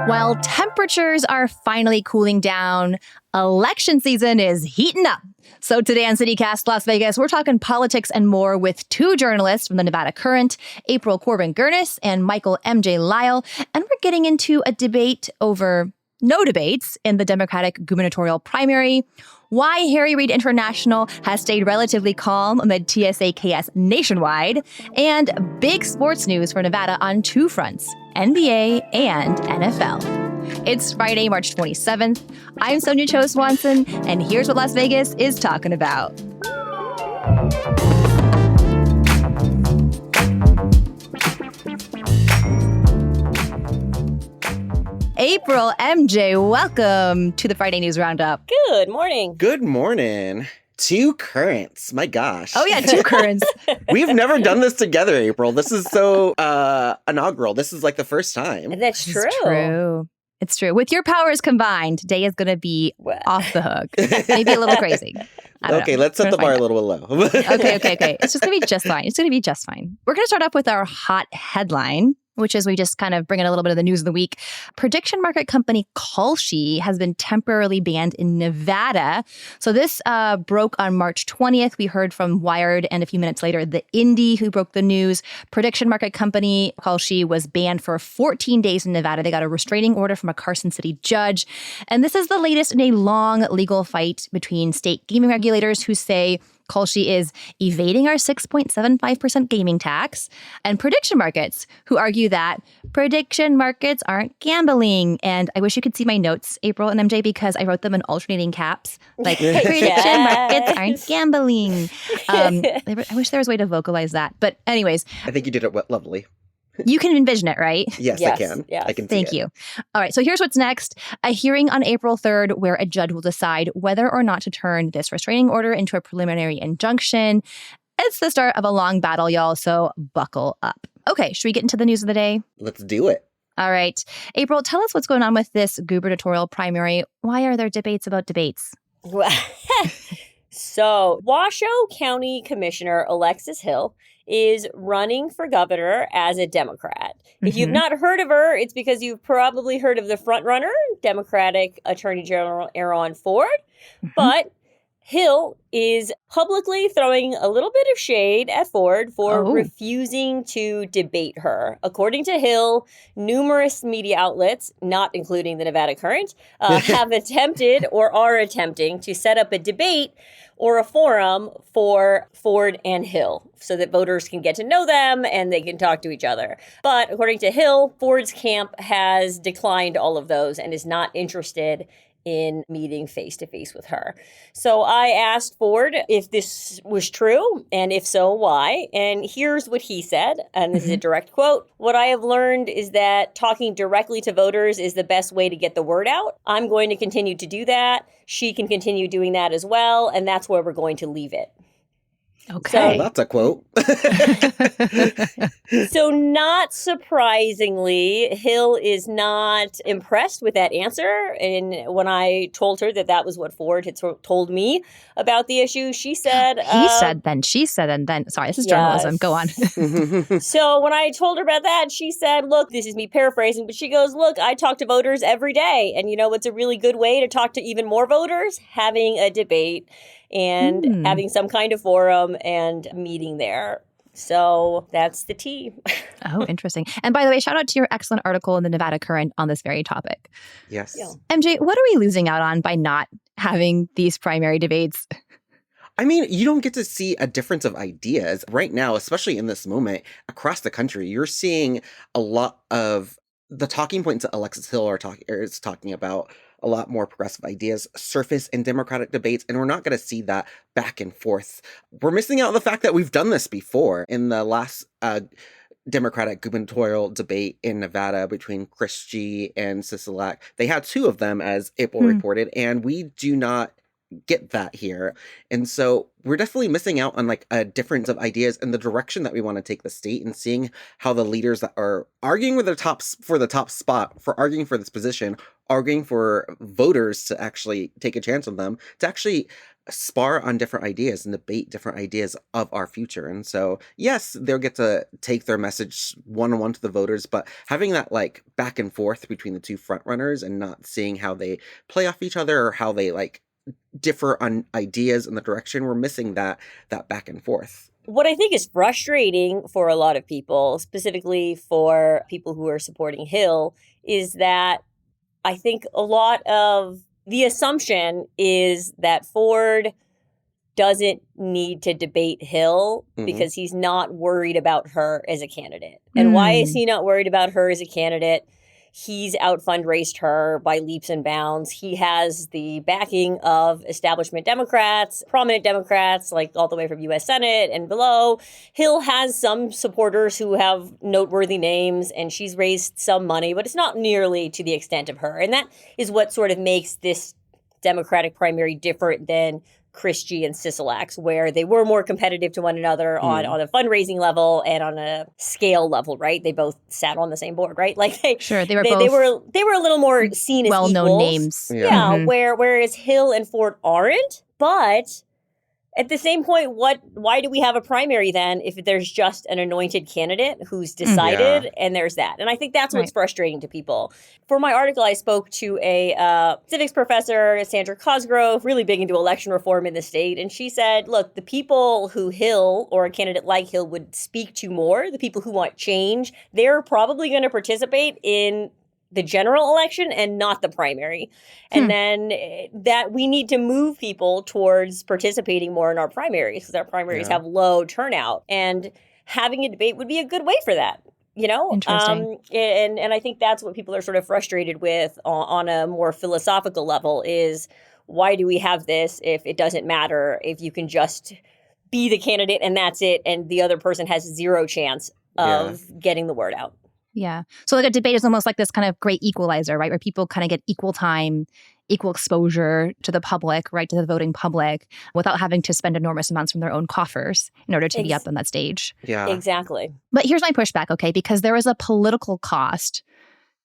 While temperatures are finally cooling down, election season is heating up. So today on CityCast Las Vegas, we're talking politics and more with two journalists from the Nevada Current, April Corbin-Gurnis and Michael M.J. Lyle. And we're getting into a debate over no debates in the Democratic gubernatorial primary, why Harry Reid International has stayed relatively calm amid TSA chaos nationwide, and big sports news for Nevada on two fronts, NBA and NFL. It's Friday, March 27th. I'm Sonia Cho Swanson, and here's what Las Vegas is talking about. April, MJ, welcome to the Friday News Roundup. Good morning. Good morning. Two currents. My gosh. Oh, yeah, two currents. We've never done this together, April. This is so inaugural. This is like the first time. That's true. It's true. It's true. With your powers combined, today is going to be off the hook. Maybe a little crazy. Okay, let's set the bar a little bit low. Okay. It's just going to be just fine. It's going to be just fine. We're going to start off with our hot headline, which is we just kind of bring in a little bit of the news of the week. Prediction market company Kalshi has been temporarily banned in Nevada. So this broke on March 20th. We heard from Wired, and a few minutes later, the Indy, who broke the news. Prediction market company Kalshi was banned for 14 days in Nevada. They got a restraining order from a Carson City judge. And this is the latest in a long legal fight between state gaming regulators who say Kalshi is evading our 6.75% gaming tax, and prediction markets, who argue that prediction markets aren't gambling. And I wish you could see my notes, April and MJ, because I wrote them in alternating caps. Like, prediction markets aren't gambling. I wish there was a way to vocalize that. But anyways. I think you did it lovely. You can envision it, right? Yes, I can. Yes. I can see Thank you. All right. So here's what's next. A hearing on April 3rd where a judge will decide whether or not to turn this restraining order into a preliminary injunction. It's the start of a long battle, y'all. So buckle up. Okay. Should we get into the news of the day? Let's do it. All right. April, tell us what's going on with this gubernatorial primary. Why are there debates about debates? So, Washoe County Commissioner Alexis Hill is running for governor as a Democrat. If you've not heard of her, it's because you've probably heard of the frontrunner, Democratic Attorney General Aaron Ford. But Hill is publicly throwing a little bit of shade at Ford for refusing to debate her. According to Hill, numerous media outlets, not including the Nevada Current, have attempted or are attempting to set up a debate or a forum for Ford and Hill so that voters can get to know them and they can talk to each other. But according to Hill, Ford's camp has declined all of those and is not interested in meeting face-to-face with her. So I asked Ford if this was true, and if so, why? And here's what he said, and this is a direct quote. "What I have learned is that talking directly to voters is the best way to get the word out. I'm going to continue to do that. She can continue doing that as well, and that's where we're going to leave it." Okay. So, that's a quote. So not surprisingly, Hill is not impressed with that answer. And when I told her that was what Ford had told me about the issue, she said... He said, then she said, and then... Sorry, this is journalism. Go on. So when I told her about that, she said, look, this is me paraphrasing, but she goes, look, I talk to voters every day. And you know what's a really good way to talk to even more voters? Having a debate and having some kind of forum and meeting there. So that's the tea. Oh, interesting. And by the way, shout out to your excellent article in the Nevada Current on this very topic. Yes. Yeah. MJ, what are we losing out on by not having these primary debates? I mean, you don't get to see a difference of ideas right now, especially in this moment across the country. You're seeing a lot of the talking points that Alexis Hill is talking about. A lot more progressive ideas surface in Democratic debates, and we're not going to see that back and forth. We're missing out on the fact that we've done this before in the last Democratic gubernatorial debate in Nevada between Chris G. and Sisolak. They had two of them, as April reported, and we do not get that here. And so we're definitely missing out on like a difference of ideas and the direction that we want to take the state, and seeing how the leaders that are arguing with for the top spot, for arguing for this position, arguing for voters to actually take a chance on them, to actually spar on different ideas and debate different ideas of our future. And so, yes, they'll get to take their message one-on-one to the voters, but having that like back and forth between the two front runners and not seeing how they play off each other or how they like differ on ideas in the direction, we're missing that back and forth. What I think is frustrating for a lot of people, specifically for people who are supporting Hill, is that I think a lot of the assumption is that Ford doesn't need to debate Hill because he's not worried about her as a candidate. And why is he not worried about her as a candidate? He's out fundraised her by leaps and bounds. He has the backing of establishment Democrats, prominent Democrats, like all the way from U.S. Senate and below. Hill has some supporters who have noteworthy names, and she's raised some money, but it's not nearly to the extent of her. And that is what sort of makes this Democratic primary different than Christie and Sisolak's, where they were more competitive to one another on a fundraising level and on a scale level, right? They both sat on the same board, right? Like they were both they were a little more seen as well-known equals. names. Yeah, whereas Hill and Ford aren't. But at the same point, why do we have a primary then if there's just an anointed candidate who's decided and there's that? And I think that's what's frustrating to people. For my article, I spoke to a civics professor, Sandra Cosgrove, really big into election reform in the state. And she said, look, the people who Hill or a candidate like Hill would speak to more, the people who want change, they're probably going to participate in the general election and not the primary. And then that we need to move people towards participating more in our primaries because our primaries have low turnout. And having a debate would be a good way for that. You know, Interesting. And I think that's what people are sort of frustrated with on a more philosophical level is why do we have this if it doesn't matter, if you can just be the candidate and that's it, and the other person has zero chance of getting the word out. Yeah. So like a debate is almost like this kind of great equalizer, right? Where people kind of get equal time, equal exposure to the public, right? To the voting public without having to spend enormous amounts from their own coffers in order to be up on that stage. Yeah. Exactly. But here's my pushback, okay? Because there is a political cost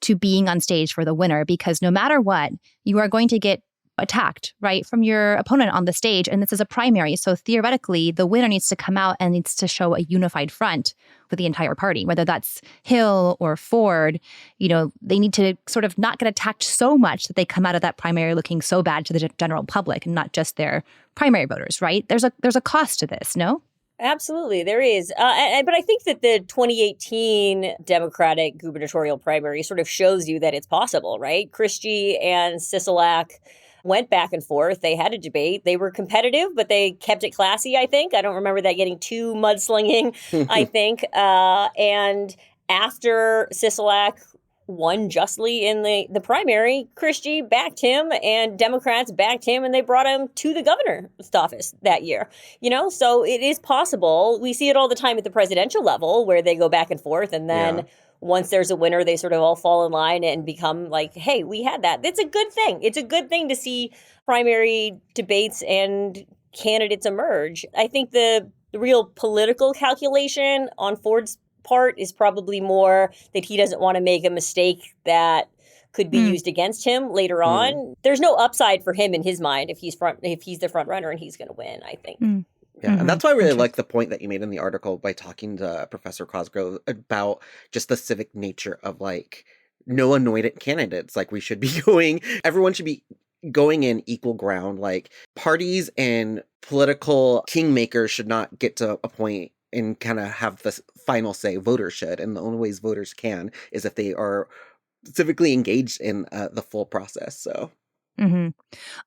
to being on stage for the winner because no matter what, you are going to get attacked, right, from your opponent on the stage. And this is a primary. So theoretically, the winner needs to come out and needs to show a unified front with the entire party, whether that's Hill or Ford. You know, they need to sort of not get attacked so much that they come out of that primary looking so bad to the general public and not just their primary voters, right? There's a cost to this, no? Absolutely, there is. But I think that the 2018 Democratic gubernatorial primary sort of shows you that it's possible, right? Christie and Sisolak went back and forth. They had a debate. They were competitive, but they kept it classy, I think. I don't remember that getting too mudslinging, I think. And after Sisolak won justly in the primary, Christie backed him and Democrats backed him and they brought him to the governor's office that year. You know, so it is possible. We see it all the time at the presidential level where they go back and forth and then once there's a winner, they sort of all fall in line and become like, hey, we had that. It's a good thing. It's a good thing to see primary debates and candidates emerge. I think the real political calculation on Ford's part is probably more that he doesn't want to make a mistake that could be used against him later on. There's no upside for him in his mind if he's the front runner and he's going to win, I think. Yeah, and that's why I really like the point that you made in the article by talking to Professor Cosgrove about just the civic nature of like no anointed candidates. Like we should be everyone should be going in equal ground. Like parties and political kingmakers should not get to a point and kind of have the final say. Voters should, and the only ways voters can is if they are civically engaged in the full process. So. All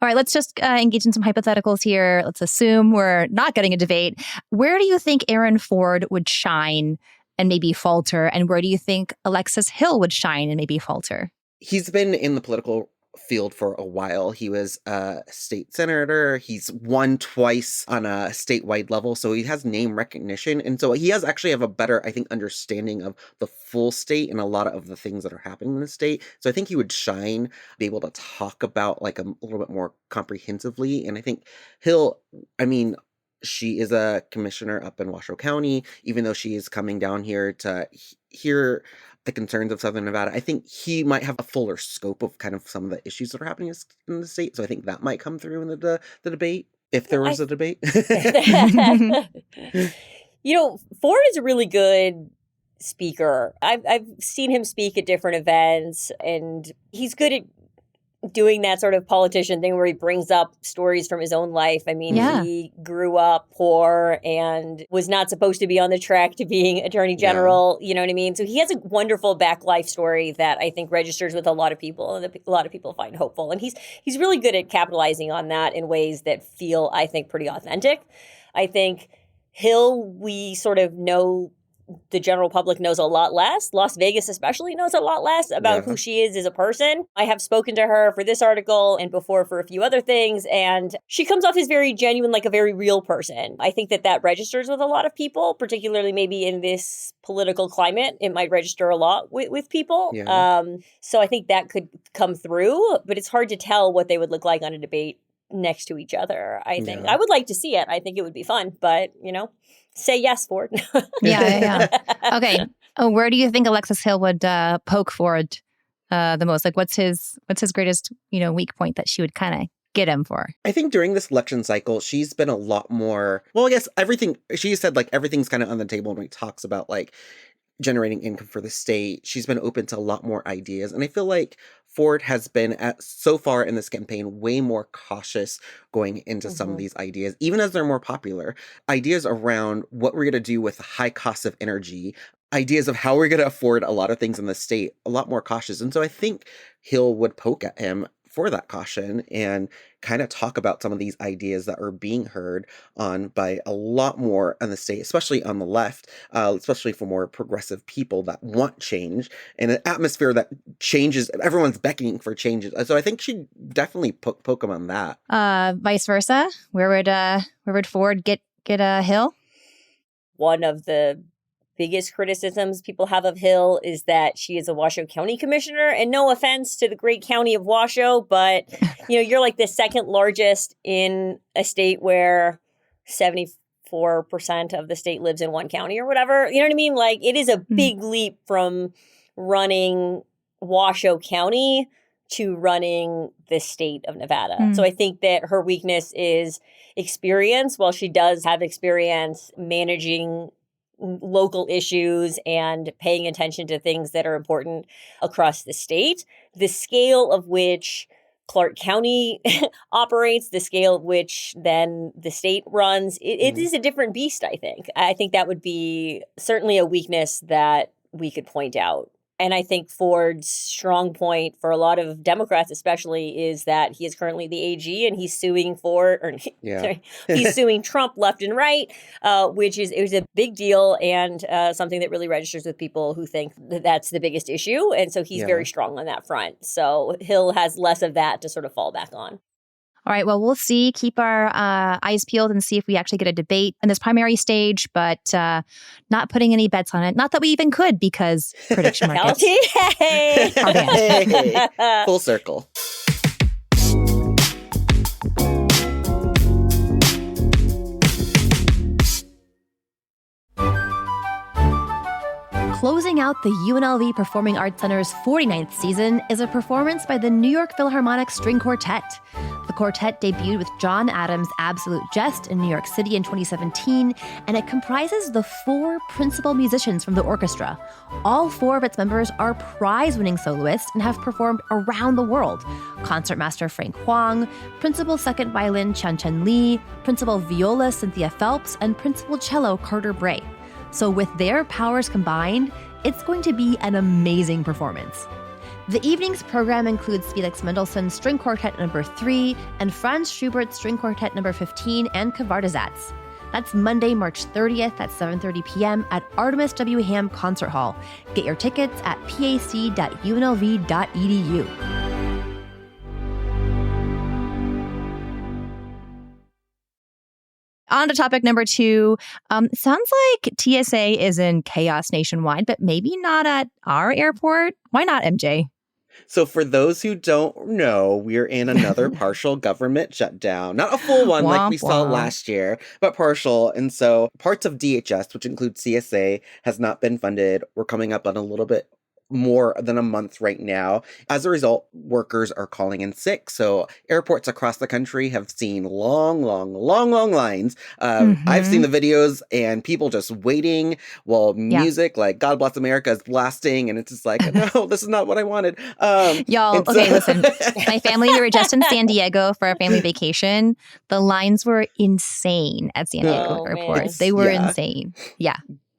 right, let's just engage in some hypotheticals here. Let's assume we're not getting a debate. Where do you think Aaron Ford would shine and maybe falter? And where do you think Alexis Hill would shine and maybe falter? He's been in the political field for a while. He was a state senator. He's won twice on a statewide level. So he has name recognition. And so he actually have a better, I think, understanding of the full state and a lot of the things that are happening in the state. So I think he would shine, be able to talk about like a little bit more comprehensively. And I think Hill, I mean, she is a commissioner up in Washoe County, even though she is coming down here to hear the concerns of Southern Nevada. I think he might have a fuller scope of kind of some of the issues that are happening in the state. So I think that might come through in the debate. If there was a debate. Ford is a really good speaker. I've seen him speak at different events, and he's good at doing that sort of politician thing where he brings up stories from his own life. I mean, he grew up poor and was not supposed to be on the track to being attorney general. You know what I mean? So he has a wonderful back life story that I think registers with a lot of people and that a lot of people find hopeful. And he's really good at capitalizing on that in ways that feel, I think, pretty authentic. I think Hill, we sort of know, the general public knows a lot less. Las Vegas especially knows a lot less about who she is as a person. I have spoken to her for this article and before for a few other things, and she comes off as very genuine, like a very real person. I think that registers with a lot of people, particularly maybe in this political climate. It might register a lot with people. So I think that could come through, but it's hard to tell what they would look like on a debate next to each other, I think. I would like to see it. I think it would be fun, but, say yes, Ford. Yeah. Okay. Where do you think Alexis Hill would poke Ford the most? Like, what's his greatest, weak point that she would kind of get him for? I think during this election cycle, she's been a lot more, well, I guess everything, she said, like, everything's kind of on the table when he talks about, like, generating income for the state. She's been open to a lot more ideas. And I feel like Ford has been, so far in this campaign, way more cautious going into some of these ideas, even as they're more popular. Ideas around what we're going to do with the high cost of energy, ideas of how we're going to afford a lot of things in the state, a lot more cautious. And so I think Hill would poke at him for that caution and kind of talk about some of these ideas that are being heard on by a lot more in the state, especially on the left, especially for more progressive people that want change and an atmosphere that changes. Everyone's beckoning for changes. So I think she'd definitely poke him on that. Vice versa. Where would Ford get Hill? One of the biggest criticisms people have of Hill is that she is a Washoe County commissioner. And no offense to the great county of Washoe, but you're like the second largest in a state where 74% of the state lives in one county or whatever. You know what I mean? Like, it is a big leap from running Washoe County to running the state of Nevada. So I think that her weakness is experience. While she does have experience managing local issues and paying attention to things that are important across the state, the scale of which Clark County operates, the scale of which then the state runs, it is a different beast, I think. I think that would be certainly a weakness that we could point out. And I think Ford's strong point for a lot of Democrats, especially, is that he is currently the AG and he's suing he's suing Trump left and right, which is a big deal and something that really registers with people who think that that's the biggest issue. And so he's very strong on that front. So Hill has less of that to sort of fall back on. All right, well, we'll see. Keep our eyes peeled and see if we actually get a debate in this primary stage, but not putting any bets on it. Not that we even could, because prediction markets are banned. Full circle. Closing out the UNLV Performing Arts Center's 49th season is a performance by the New York Philharmonic String Quartet. The quartet debuted with John Adams' Absolute Jest in New York City in 2017, and it comprises the 4 principal musicians from the orchestra. All 4 of its members are prize-winning soloists and have performed around the world. Concertmaster Frank Huang, Principal Second Violin Chan-Chen Lee, Principal Viola Cynthia Phelps, and Principal Cello Carter Bray. So with their powers combined, it's going to be an amazing performance. The evening's program includes Felix Mendelssohn's String Quartet No. 3 and Franz Schubert's String Quartet No. 15 and Kvardazats. That's Monday, March 30th at 7:30 p.m. at Artemis W. Ham Concert Hall. Get your tickets at pac.unlv.edu. On to topic number 2. Sounds like TSA is in chaos nationwide, but maybe not at our airport. Why not, MJ? So for those who don't know, we're in another partial government shutdown. Not a full one like we saw last year, but partial. And so parts of DHS, which includes CSA, has not been funded. We're coming up on a little bit more than a month right now. As a result, workers are calling in sick. So airports across the country have seen long lines. I've seen the videos and people just waiting while music like God Bless America is blasting. And it's just like, no, this is not what I wanted. Y'all, okay, listen. My family, we were just in San Diego for a family vacation. The lines were insane at San Diego Airport. They were insane. Yeah.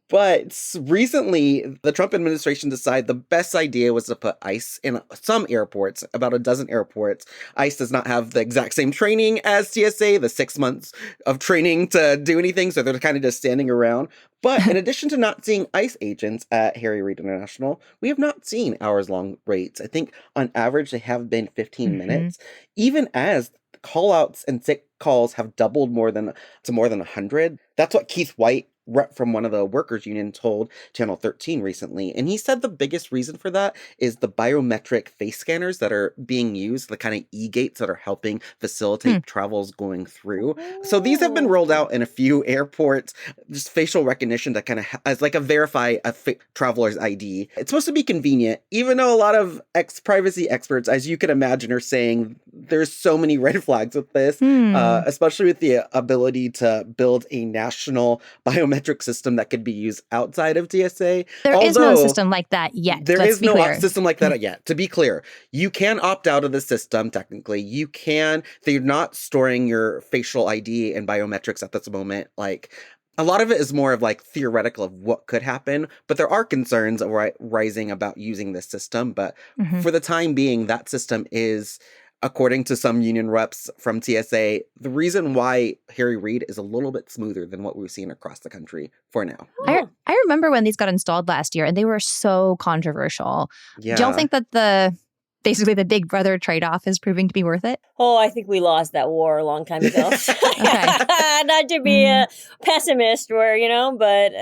But recently, the Trump administration decided the best idea was to put ICE in some airports, about a dozen airports. ICE does not have the exact same training as TSA, the 6 months of training to do anything, so they're kind of just standing around. But in addition to not seeing ICE agents at Harry Reid International, we have not seen hours-long waits. I think on average they have been 15 minutes, even as call-outs and sick calls have doubled to more than 100. That's what Keith White, rep from one of the workers union, told Channel 13 recently. And he said the biggest reason for that is the biometric face scanners that are being used, the kind of e-gates that are helping facilitate travels going through. So these have been rolled out in a few airports, just facial recognition that kind of as like a verify a traveler's ID. It's supposed to be convenient, even though a lot of privacy experts, as you can imagine, are saying there's so many red flags with this, especially with the ability to build a national biometric system that could be used outside of TSA. There is no system like that yet. There is no system like that yet. To be clear, you can opt out of the system, technically. They're not storing your facial ID and biometrics at this moment. Like, a lot of it is more of like theoretical of what could happen, but there are concerns rising about using this system. But for the time being, that system is, according to some union reps from TSA, the reason why Harry Reid is a little bit smoother than what we've seen across the country for now. I remember when these got installed last year, and they were so controversial. Yeah. Do y'all think that basically the Big Brother trade-off is proving to be worth it? Oh, I think we lost that war a long time ago. Not to be a pessimist, but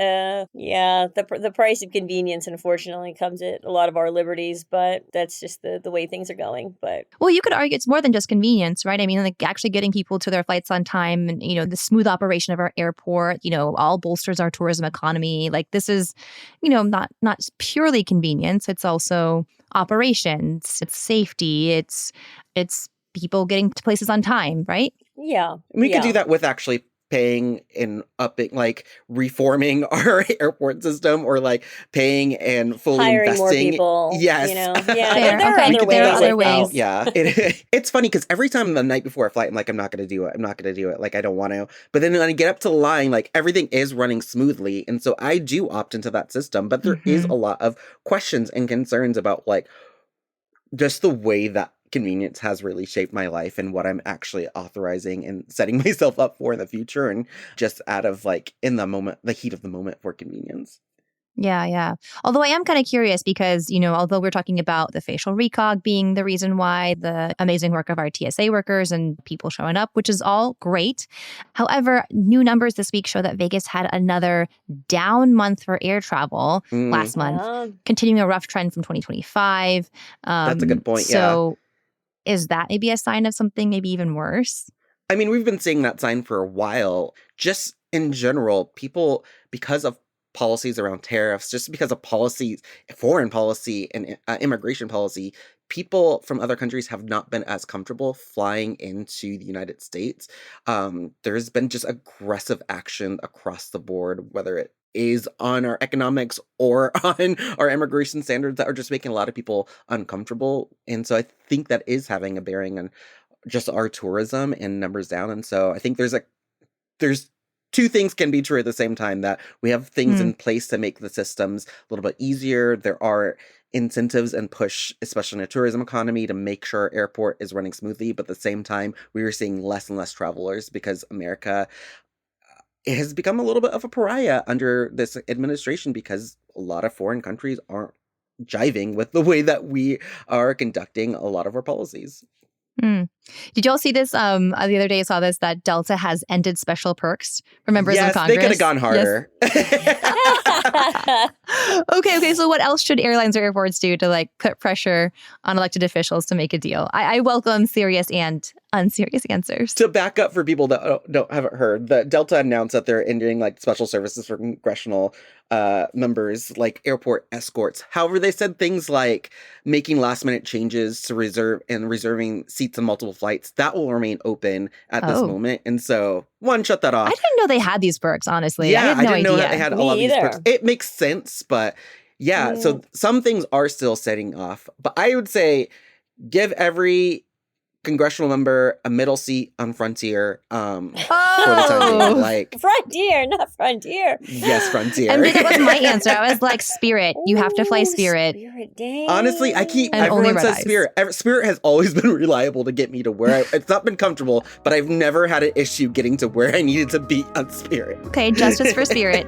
yeah, the price of convenience, unfortunately, comes at a lot of our liberties, but that's just the way things are going. But well, you could argue it's more than just convenience, right? I mean, like actually getting people to their flights on time and, the smooth operation of our airport, all bolsters our tourism economy. Like this is, not purely convenience. It's also operations, it's safety, it's people getting to places on time, right? Yeah. We could do that with actually paying and reforming our airport system, or like paying and fully hiring investing. More people. Yes. Yeah. There are other ways. Yeah. It's funny because every time the night before a flight, I'm like, I'm not going to do it. Like, I don't want to. But then when I get up to the line, like everything is running smoothly. And so I do opt into that system. But there is a lot of questions and concerns about like just the way that convenience has really shaped my life and what I'm actually authorizing and setting myself up for in the future, and just out of like in the moment, the heat of the moment for convenience. Yeah. Although I am kind of curious because, although we're talking about the facial recog being the reason why, the amazing work of our TSA workers and people showing up, which is all great. However, new numbers this week show that Vegas had another down month for air travel last month, continuing a rough trend from 2025. That's a good point. So is that maybe a sign of something maybe even worse? I mean, we've been seeing that sign for a while. Just in general, people, because of policies around tariffs, just because of policies, foreign policy and immigration policy, people from other countries have not been as comfortable flying into the United States. There's been just aggressive action across the board, whether it is on our economics or on our immigration standards, that are just making a lot of people uncomfortable. And so I think that is having a bearing on just our tourism and numbers down. And so I think there's two things can be true at the same time, that we have things in place to make the systems a little bit easier. There are incentives and push, especially in a tourism economy, to make sure our airport is running smoothly. But at the same time, we are seeing less and less travelers because America, it has become a little bit of a pariah under this administration, because a lot of foreign countries aren't jiving with the way that we are conducting a lot of our policies. Did you all see this? The other day I saw this, that Delta has ended special perks for members of Yes, Congress. they could have gone harder. Okay. So what else should airlines or airports do to like put pressure on elected officials to make a deal? I welcome serious and unserious answers. To back up for people that haven't heard, the Delta announced that they're ending like special services for congressional members, like airport escorts. However, they said things like making last minute changes to reserving seats on multiple flights. That will remain open at this moment. And so, shut that off. I didn't know they had these perks, honestly. Yeah, I had no didn't know idea. that they had Me all of these either. perks. It makes sense, but yeah, so some things are still setting off. But I would say give every congressional member a middle seat on Frontier for the time being. Like Frontier, not Frontier. Yes, Frontier. And that was my answer. I was like, Spirit. You have to fly Spirit. Spirit, dang. Honestly, And everyone only says red eyes. Spirit. Spirit has always been reliable to get me to where it's not been comfortable, but I've never had an issue getting to where I needed to be on Spirit. Okay, justice for Spirit.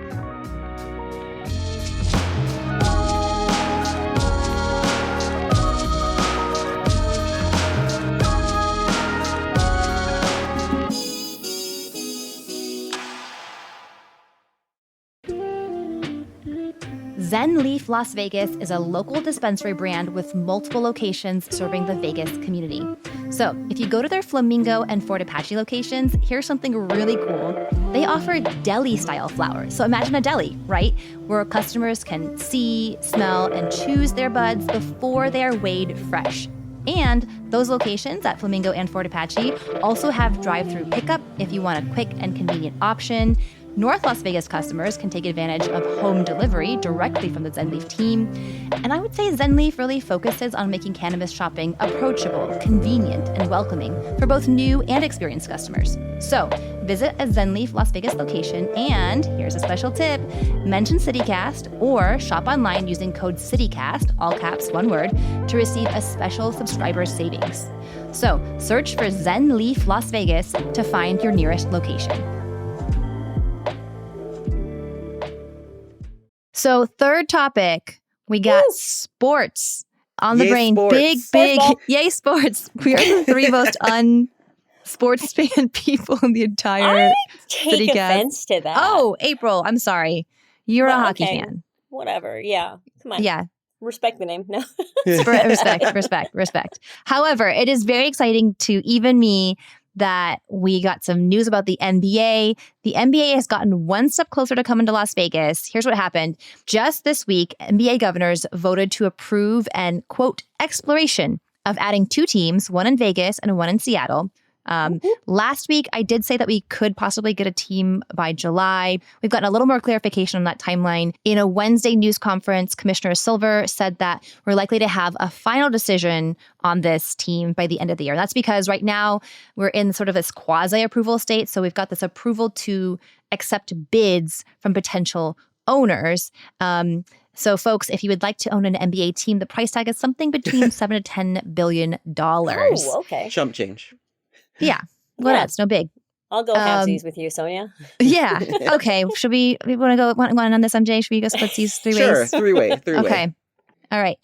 Zen Leaf Las Vegas is a local dispensary brand with multiple locations serving the Vegas community. So, if you go to their Flamingo and Fort Apache locations, here's something really cool. They offer deli-style flowers. So imagine a deli, right? Where customers can see, smell, and choose their buds before they are weighed fresh. And those locations at Flamingo and Fort Apache also have drive-through pickup if you want a quick and convenient option. North Las Vegas customers can take advantage of home delivery directly from the ZenLeaf team. And I would say ZenLeaf really focuses on making cannabis shopping approachable, convenient, and welcoming for both new and experienced customers. So visit a ZenLeaf Las Vegas location and, here's a special tip, mention CityCast or shop online using code CityCast, all caps, one word, to receive a special subscriber savings. So search for ZenLeaf Las Vegas to find your nearest location. So third topic, we got sports on the Yay, brain. sports. Big, Sports. yay sports. We are the three most un-sports fan people in the entire I take CityCast. offense to that. Oh, April, I'm sorry. You're a Well, hockey okay. fan. Whatever. Yeah. Come on. Yeah, Respect the name. No. respect. However, it is very exciting to even me that we got some news about the NBA. The NBA has gotten one step closer to coming to Las Vegas. Here's what happened. Just this week, NBA governors voted to approve an, quote, exploration of adding two teams, one in Vegas and one in Seattle. Last week, I did say that we could possibly get a team by July. We've gotten a little more clarification on that timeline. In a Wednesday news conference, Commissioner Silver said that we're likely to have a final decision on this team by the end of the year. And that's because right now we're in sort of this quasi-approval state. So we've got this approval to accept bids from potential owners. So folks, if you would like to own an NBA team, the price tag is something between $7 to $10 billion. Oh, okay. Chump change. Yeah. What Yeah. else? No big. I'll go halvesies with you, Sonia. Yeah. Okay. Should we want to go one on this, MJ? Should we go split these three Sure, ways? three-way. Okay. All right.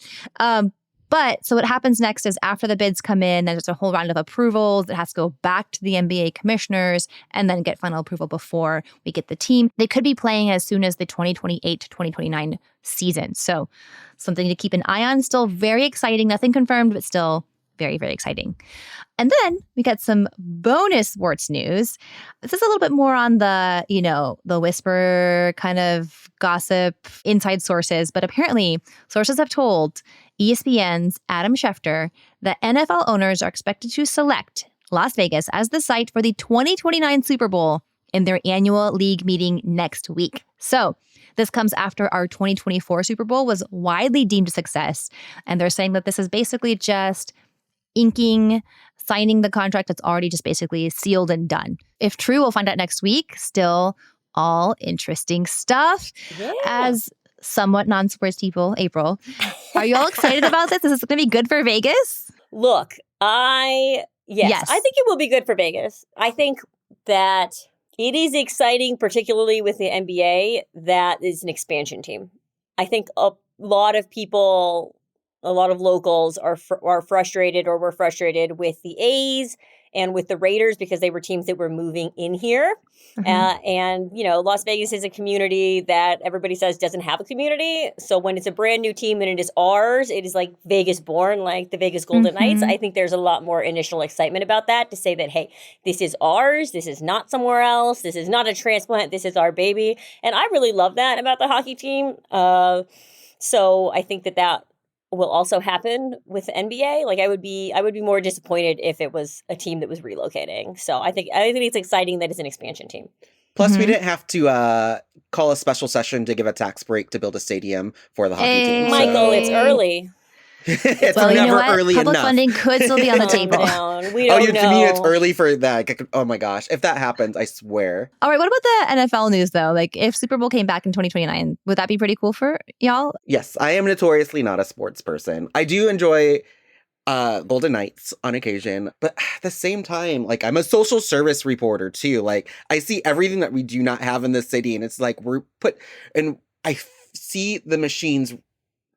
But so what happens next is after the bids come in, there's a whole round of approvals. It has to go back to the NBA commissioners and then get final approval before we get the team. They could be playing as soon as the 2028 to 2029 season. So something to keep an eye on. Still very exciting. Nothing confirmed, but still very, very exciting. And then we got some bonus sports news. This is a little bit more on the, the whisper kind of gossip, inside sources. But apparently, sources have told ESPN's Adam Schefter that NFL owners are expected to select Las Vegas as the site for the 2029 Super Bowl in their annual league meeting next week. So this comes after our 2024 Super Bowl was widely deemed a success. And they're saying that this is basically just signing the contract that's already just basically sealed and done. If true, we'll find out next week. Still all interesting stuff. Yeah. As somewhat non-sports people, April, are you all excited about this? Is this going to be good for Vegas? Look, yes, I think it will be good for Vegas. I think that it is exciting, particularly with the NBA, that is an expansion team. I think a lot of people a lot of locals are frustrated or were frustrated with the A's and with the Raiders because they were teams that were moving in here. And, Las Vegas is a community that everybody says doesn't have a community. So when it's a brand new team and it is ours, it is like Vegas born, like the Vegas Golden Knights. I think there's a lot more initial excitement about that to say that, hey, this is ours. This is not somewhere else. This is not a transplant. This is our baby. And I really love that about the hockey team. So I think that will also happen with the NBA. Like I would be more disappointed if it was a team that was relocating. So I think it's exciting that it's an expansion team. Plus, we didn't have to call a special session to give a tax break to build a stadium for the hockey team. Michael, it's early. It's never early Public enough. funding could still be on the table. We don't know. You mean it's early for that? Oh my gosh. If that happens, I swear. All right. What about the NFL news, though? Like, if Super Bowl came back in 2029, would that be pretty cool for y'all? Yes. I am notoriously not a sports person. I do enjoy Golden Knights on occasion, but at the same time, like, I'm a social service reporter too. Like, I see everything that we do not have in this city, and it's like I see the machines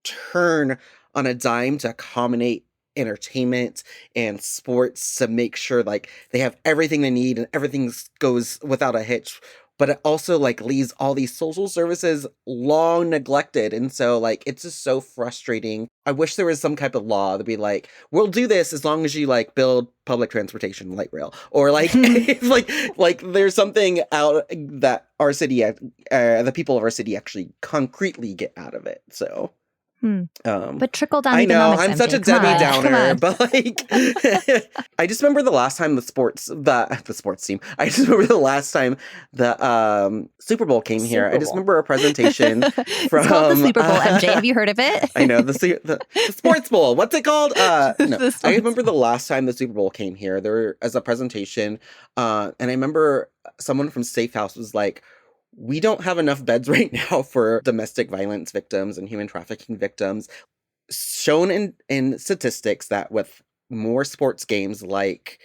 turn on a dime to accommodate entertainment and sports to make sure like they have everything they need and everything goes without a hitch. But it also like leaves all these social services long neglected. And so like it's just so frustrating. I wish there was some type of law to be like, we'll do this as long as you like build public transportation, light rail, or like like there's something out that our city, the people of our city actually concretely get out of it. So. But trickle down. I know economics, I'm such a Debbie Downer, but like, I just remember the last time the sports team. I just remember the last time the Super Bowl came here. I just remember a presentation from it's called the Super Bowl. MJ, have you heard of it? I know the Sports Bowl. What's it called? No, I remember the last time the Super Bowl came here. There as a presentation, and I remember someone from Safe House was like, we don't have enough beds right now for domestic violence victims and human trafficking victims. Shown in statistics that with more sports games like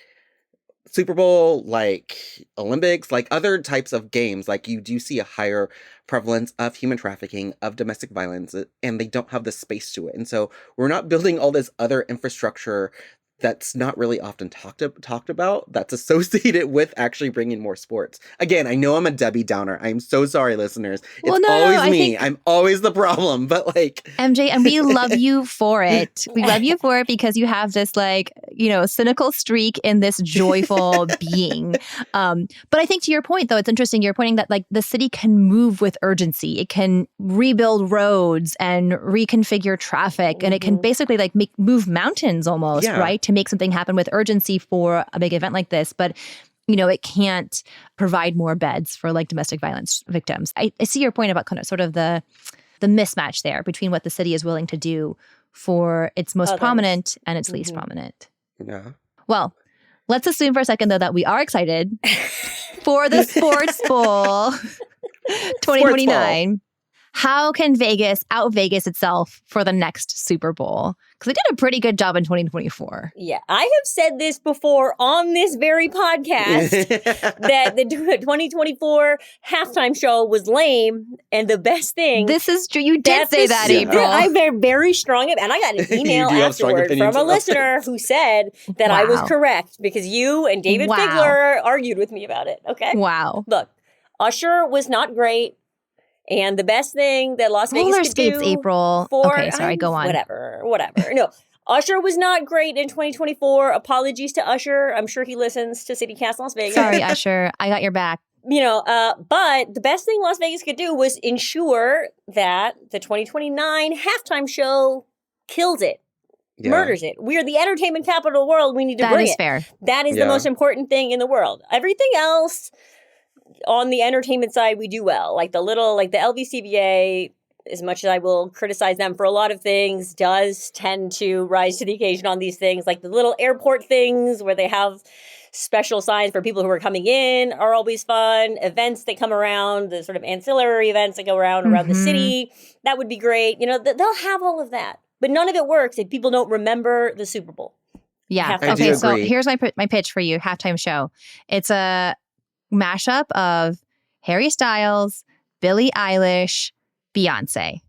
Super Bowl, like Olympics, like other types of games, like you do see a higher prevalence of human trafficking, of domestic violence, and they don't have the space to it. And so we're not building all this other infrastructure that's not really often talked about, that's associated with actually bringing more sports. Again, I know I'm a Debbie Downer. I'm so sorry, listeners. It's always me. I'm always the problem, but like... MJ, and we love you for it. We love you for it because you have this like, cynical streak in this joyful being. But I think to your point, though, it's interesting. You're pointing that like the city can move with urgency. It can rebuild roads and reconfigure traffic. And it can basically like move mountains almost, right? To make something happen with urgency for a big event like this. But, it can't provide more beds for like domestic violence victims. I see your point about kind of sort of the mismatch there between what the city is willing to do for its most prominent and its least prominent. Yeah. Well, let's assume for a second, though, that we are excited for the Sports Bowl 2029. How can Vegas out-Vegas itself for the next Super Bowl? Because they did a pretty good job in 2024. Yeah, I have said this before on this very podcast that the 2024 halftime show was lame, and the best thing... This is true. You did say that, April. I'm very strong, and I got an email afterward from a listener who said that I was correct because you and David Figler argued with me about it. Okay? Wow. Look, Usher was not great. And the best thing that Las Vegas could do April. Okay, sorry, go on. Whatever. No, Usher was not great in 2024. Apologies to Usher. I'm sure he listens to CityCast Las Vegas. Sorry, Usher. I got your back. But the best thing Las Vegas could do was ensure that the 2029 halftime show kills it. Yeah. Murders it. We are the entertainment capital of the world. We need to bring it. That is fair. That is the most important thing in the world. Everything else... On the entertainment side, we do well. Like the LVCVA, as much as I will criticize them for a lot of things, does tend to rise to the occasion on these things. Like the little airport things where they have special signs for people who are coming in are always fun. Events that come around, the sort of ancillary events that go around the city, that would be great. They'll have all of that. But none of it works if people don't remember the Super Bowl. Yeah. Okay, so here's my pitch for you, halftime show. It's a mashup of Harry Styles, Billie Eilish, Beyonce.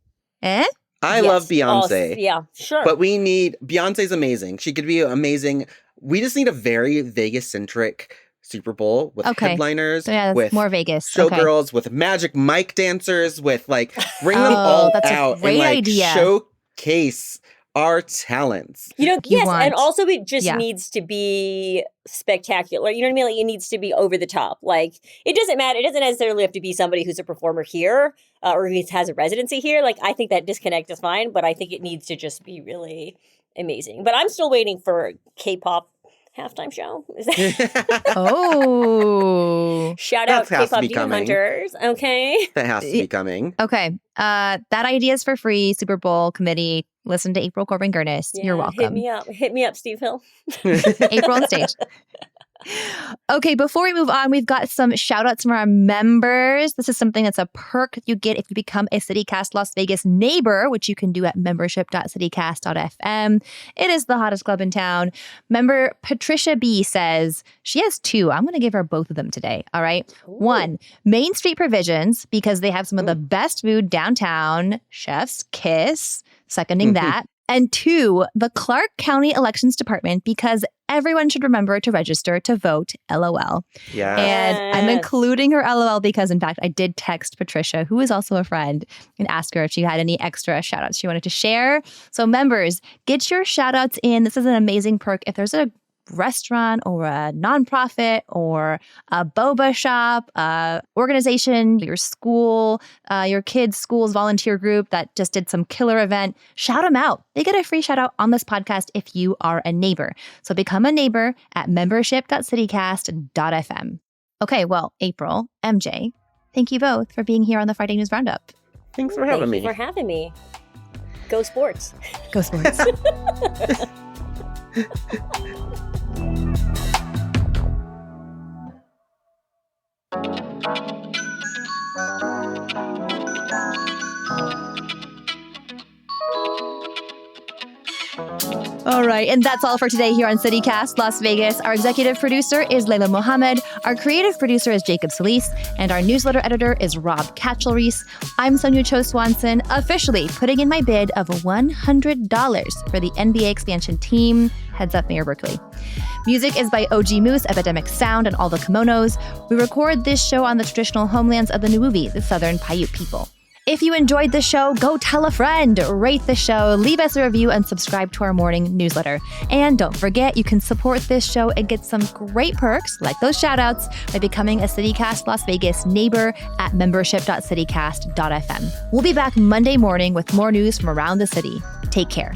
I love Beyonce. Yeah, sure. But we need, Beyonce's amazing. She could be amazing. We just need a very Vegas-centric Super Bowl with headliners, with more Vegas showgirls, with Magic Mike dancers, with like bring them all out and like showcase our talents. And also it just needs to be spectacular. You know what I mean? Like it needs to be over the top. Like it doesn't matter. It doesn't necessarily have to be somebody who's a performer here or who has a residency here. Like I think that disconnect is fine, but I think it needs to just be really amazing. But I'm still waiting for K-pop halftime show. Is that shout out K-pop Demon Hunters. Okay. That has to be coming. Okay. That idea is for free. Super Bowl committee. Listen to April Corbin-Gurnis. You're welcome. Hit me up, Steve Hill. April on stage. Okay, before we move on, we've got some shout outs from our members. This is something that's a perk you get if you become a CityCast Las Vegas neighbor, which you can do at membership.citycast.fm. It is the hottest club in town. Member Patricia B says she has 2. I'm going to give her both of them today. All right. Ooh. 1, Main Street Provisions, because they have some of the best food downtown. Chef's kiss. Seconding that. And 2, the Clark County Elections Department, because everyone should remember to register to vote, LOL. Yeah. And I'm including her LOL because, in fact, I did text Patricia, who is also a friend, and ask her if she had any extra shout outs she wanted to share. So members, get your shout outs in. This is an amazing perk. If there's a restaurant or a nonprofit or a boba shop, organization, your school, your kids' school's volunteer group that just did some killer event, shout them out. They get a free shout out on this podcast if you are a neighbor. So become a neighbor at membership.citycast.fm. Okay, well, April, MJ, thank you both for being here on the Friday News Roundup. Thanks for having me. Thank you for having me. Go sports. Go sports. All right, and that's all for today here on CityCast Las Vegas. Our executive producer is Layla Mohammed, our creative producer is Jacob Solis, and our newsletter editor is Rob Katchelreese. I'm Sonia Cho Swanson, officially putting in my bid of $100 for the NBA expansion team. Heads up, Mayor Berkeley. Music is by OG Moose, Epidemic Sound, and All the Kimonos. We record this show on the traditional homelands of the Nuubi, the Southern Paiute people. If you enjoyed the show, go tell a friend, rate the show, leave us a review, and subscribe to our morning newsletter. And don't forget, you can support this show and get some great perks, like those shout-outs, by becoming a CityCast Las Vegas neighbor at membership.citycast.fm. We'll be back Monday morning with more news from around the city. Take care.